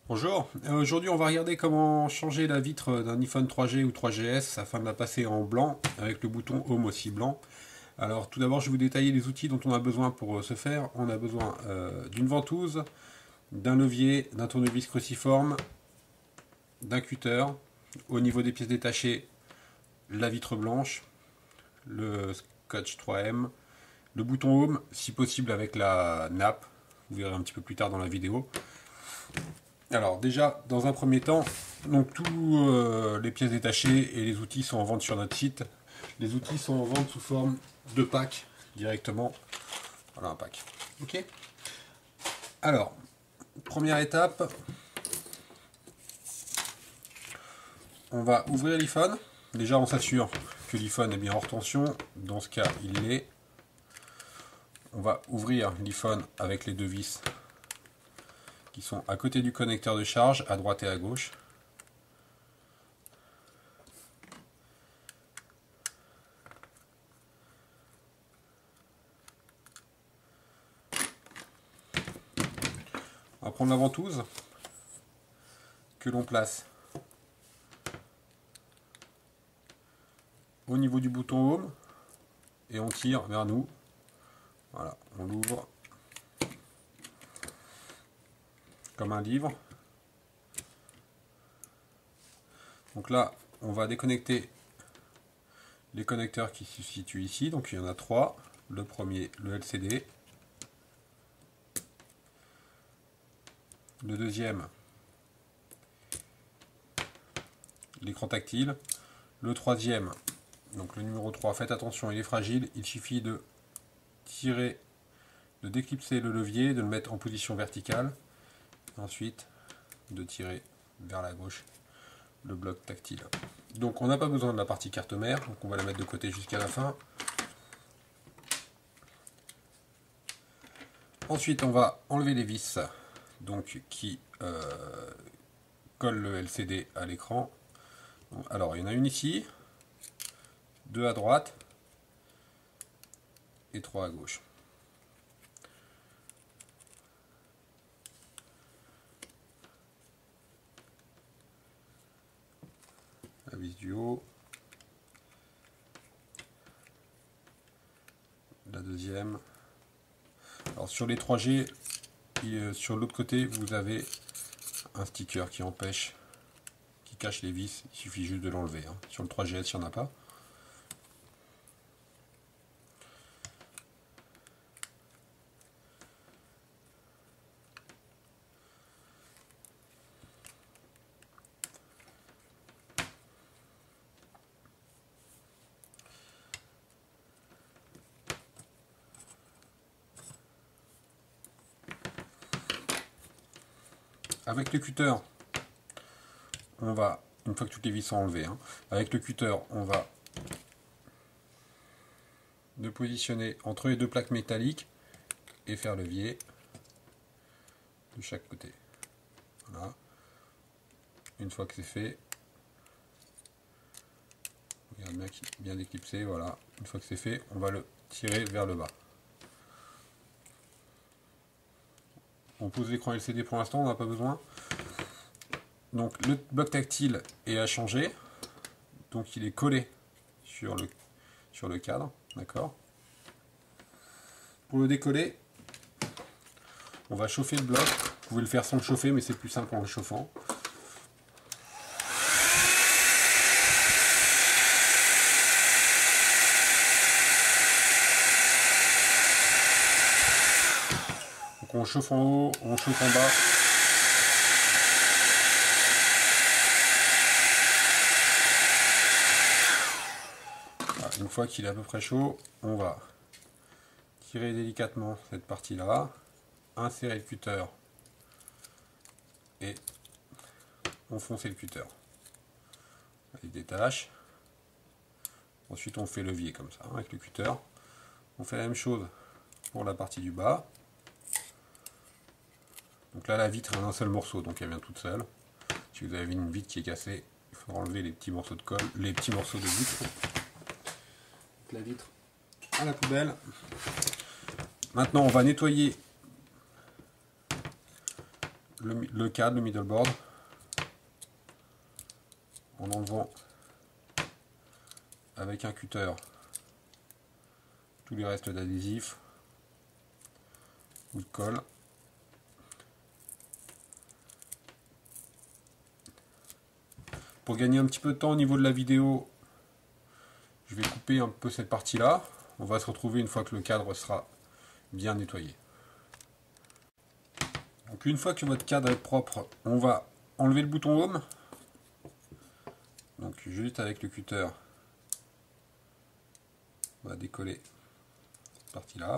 Bonjour, aujourd'hui on va regarder comment changer la vitre d'un iPhone 3G ou 3GS afin de la passer en blanc avec le bouton Home aussi blanc. Alors tout d'abord je vais vous détailler les outils dont on a besoin pour ce faire. On a besoin d'une ventouse, d'un levier, d'un tournevis cruciforme, d'un cutter, au niveau des pièces détachées, la vitre blanche, le scotch 3M, le bouton Home si possible avec la nappe, vous verrez un petit peu plus tard dans la vidéo. Alors déjà, dans un premier temps, donc tous les pièces détachées et les outils sont en vente sur notre site. Les outils sont en vente sous forme de pack directement. Voilà un pack. Ok. Alors, première étape, on va ouvrir l'iPhone. Déjà, on s'assure que l'iPhone est bien hors tension. Dans ce cas, il l'est. On va ouvrir l'iPhone avec les deux vis qui sont à côté du connecteur de charge, à droite et à gauche. On va prendre la ventouse que l'on place au niveau du bouton Home et on tire vers nous. Voilà, on l'ouvre comme un livre. Donc là, on va déconnecter les connecteurs qui se situent ici. Donc il y en a trois. Le premier, le LCD. Le deuxième, l'écran tactile. Le troisième, donc le numéro 3, faites attention, il est fragile. Il suffit de tirer, de déclipser le levier, de le mettre en position verticale. Ensuite, de tirer vers la gauche le bloc tactile. Donc on n'a pas besoin de la partie carte mère, donc on va la mettre de côté jusqu'à la fin. Ensuite on va enlever les vis donc, qui collent le LCD à l'écran. Alors il y en a une ici, deux à droite et trois à gauche. La vis du haut, la deuxième. Alors sur les 3G, sur l'autre côté, vous avez un sticker qui empêche, qui cache les vis. Il suffit juste de l'enlever. Sur le 3GS, il n'y en a pas. Avec le cutter, on va, une fois que toutes les vis sont enlevées, avec le cutter, on va le positionner entre les deux plaques métalliques et faire levier de chaque côté. Voilà. Une fois que c'est fait, regarde bien déclipsé, voilà. Une fois que c'est fait, on va le tirer vers le bas. On pose l'écran LCD pour l'instant, on n'a pas besoin. Donc le bloc tactile est à changer. Donc il est collé sur le cadre, d'accord. Pour le décoller, on va chauffer le bloc. Vous pouvez le faire sans le chauffer, mais c'est plus simple en le chauffant. Donc on chauffe en haut, on chauffe en bas. Voilà, une fois qu'il est à peu près chaud, on va tirer délicatement cette partie-là, insérer le cutter et enfoncer le cutter. Il détache. Ensuite on fait levier comme ça avec le cutter. On fait la même chose pour la partie du bas. Donc là la vitre est en un seul morceau, donc elle vient toute seule. Si vous avez une vitre qui est cassée, il faut enlever les petits morceaux de colle, les petits morceaux de vitre. La vitre à la poubelle. Maintenant on va nettoyer le cadre, le middle board, en enlevant avec un cutter tous les restes d'adhésif ou de colle. Pour gagner un petit peu de temps au niveau de la vidéo, je vais couper un peu cette partie là. On va se retrouver une fois que le cadre sera bien nettoyé. Donc une fois que votre cadre est propre, on va enlever le bouton home. Donc juste avec le cutter, on va décoller cette partie là.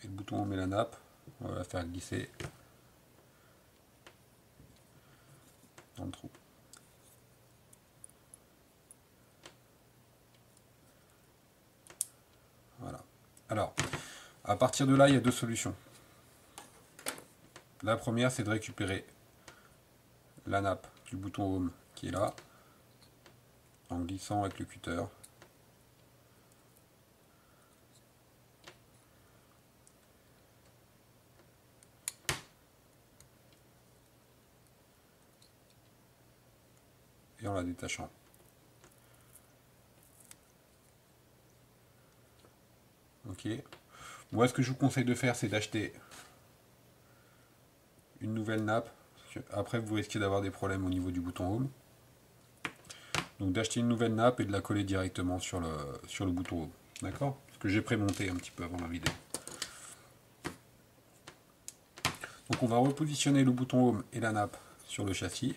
Et le bouton home et la nappe, on va la faire glisser dans le trou. Voilà. Alors, à partir de là, il y a deux solutions. La première, c'est de récupérer la nappe du bouton home qui est là, en glissant avec le cutter. Et en la détachant. Ok. Moi, ce que je vous conseille de faire, c'est d'acheter une nouvelle nappe. Après, vous risquez d'avoir des problèmes au niveau du bouton home. Donc d'acheter une nouvelle nappe et de la coller directement sur le bouton home. D'accord? Ce que j'ai prémonté un petit peu avant la vidéo. Donc on va repositionner le bouton home et la nappe sur le châssis.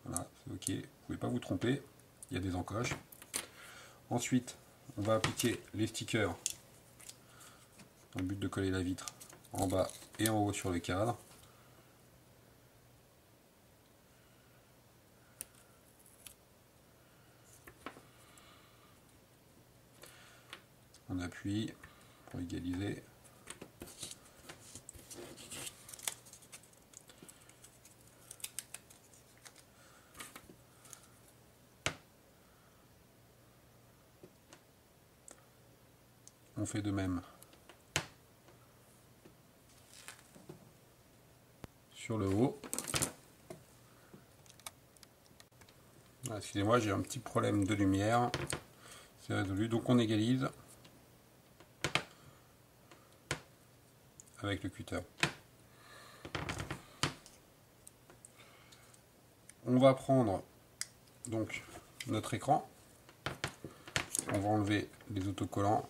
Voilà, c'est ok. Vous ne pouvez pas vous tromper. Il y a des encoches. Ensuite, on va appliquer les stickers dans le but de coller la vitre en bas et en haut sur le cadre. On appuie pour égaliser. On fait de même sur le haut. Excusez-moi, j'ai un petit problème de lumière. C'est résolu. Donc on égalise avec le cutter. On va prendre donc notre écran. On va enlever les autocollants.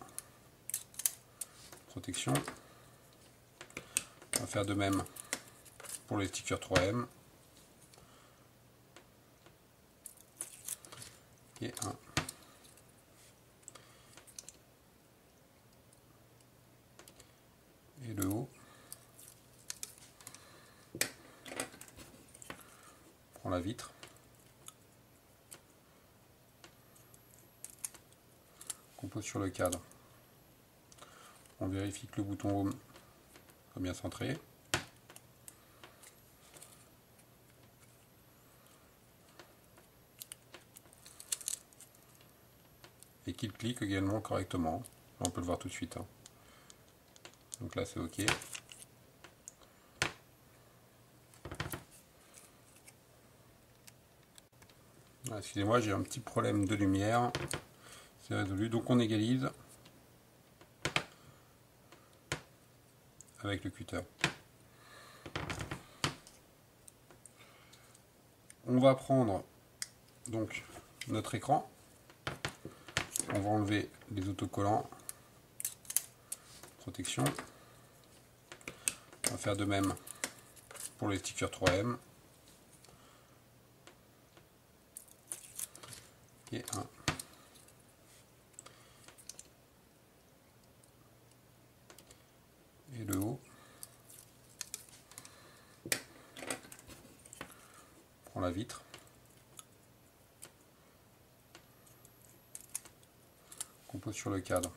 Protection. On va faire de même pour les stickers 3M. Et un. Et le haut. On prend la vitre. On pose sur le cadre. On vérifie que le bouton home est bien centré. Et qu'il clique également correctement. On peut le voir tout de suite. Hein. Donc là c'est ok. Excusez-moi, j'ai un petit problème de lumière. C'est résolu. Donc on égalise avec le cutter. On va prendre donc notre écran. On va enlever les autocollants. Protection. On va faire de même pour les stickers 3M. Et un. Et le haut. On prend la vitre. On pose sur le cadre.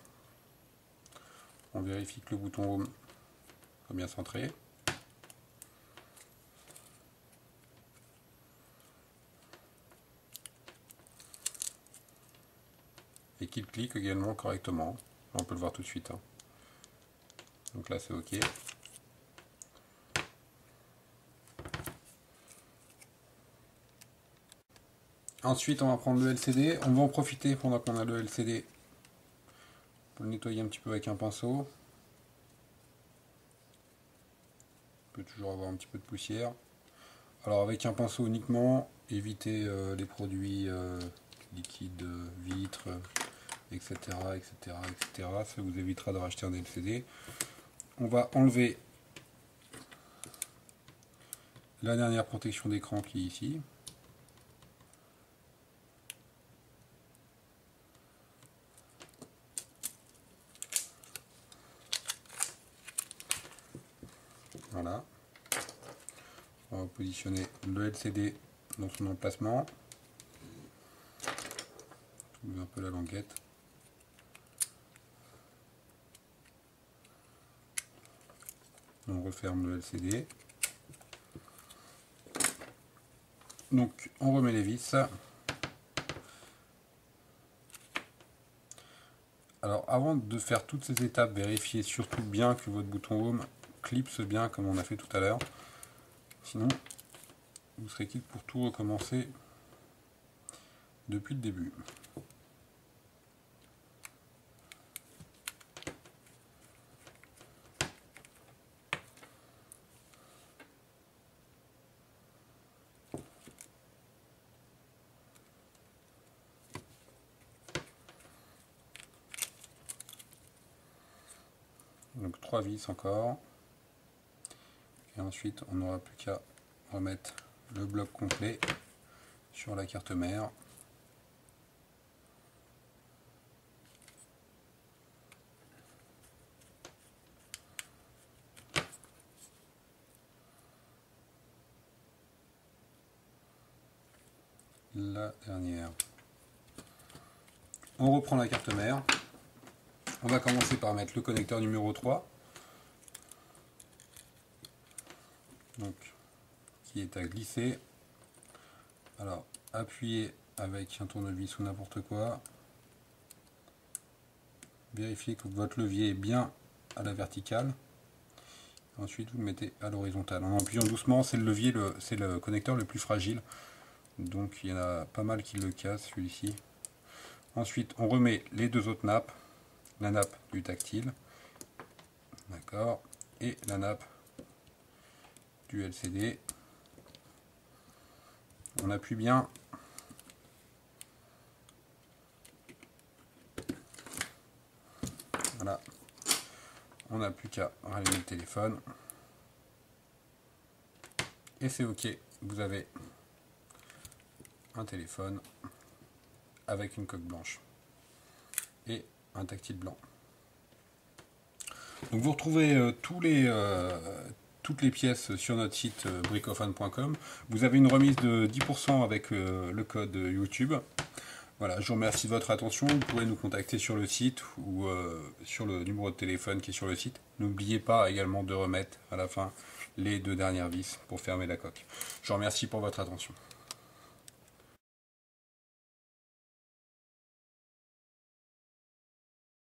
On vérifie que le bouton home est bien centré. Et qu'il clique également correctement. On peut le voir tout de suite. Hein. Donc là c'est OK. Ensuite on va prendre le LCD. On va en profiter pendant qu'on a le LCD pour le nettoyer un petit peu avec un pinceau. On peut toujours avoir un petit peu de poussière. Alors avec un pinceau uniquement, évitez les produits liquides, vitres, etc., etc., etc. Ça vous évitera de racheter un LCD. On va enlever la dernière protection d'écran qui est ici. Voilà. On va positionner le LCD dans son emplacement. Je mets un peu la languette. On referme le LCD. Donc on remet les vis. Alors avant de faire toutes ces étapes, vérifiez surtout bien que votre bouton Home clipse bien comme on a fait tout à l'heure. Sinon, vous serez quitte pour tout recommencer depuis le début. Donc 3 vis encore. Et ensuite, on n'aura plus qu'à remettre le bloc complet sur la carte mère. La dernière. On reprend la carte mère. On va commencer par mettre le connecteur numéro 3. Donc, qui est à glisser. Alors, appuyez avec un tournevis ou n'importe quoi. Vérifiez que votre levier est bien à la verticale. Ensuite, vous le mettez à l'horizontale. En appuyant doucement, c'est le levier, c'est le connecteur le plus fragile. Donc, il y en a pas mal qui le cassent, celui-ci. Ensuite, on remet les deux autres nappes. La nappe du tactile. D'accord. Et la nappe du LCD. On appuie bien. Voilà. On n'a plus qu'à rallumer le téléphone. Et c'est OK. Vous avez un téléphone avec une coque blanche et un tactile blanc. Donc vous retrouvez toutes les pièces sur notre site bricophone.com. Vous avez une remise de 10% avec le code YouTube. Voilà, je vous remercie de votre attention. Vous pourrez nous contacter sur le site ou sur le numéro de téléphone qui est sur le site. N'oubliez pas également de remettre à la fin les 2 dernières vis pour fermer la coque. Je vous remercie pour votre attention.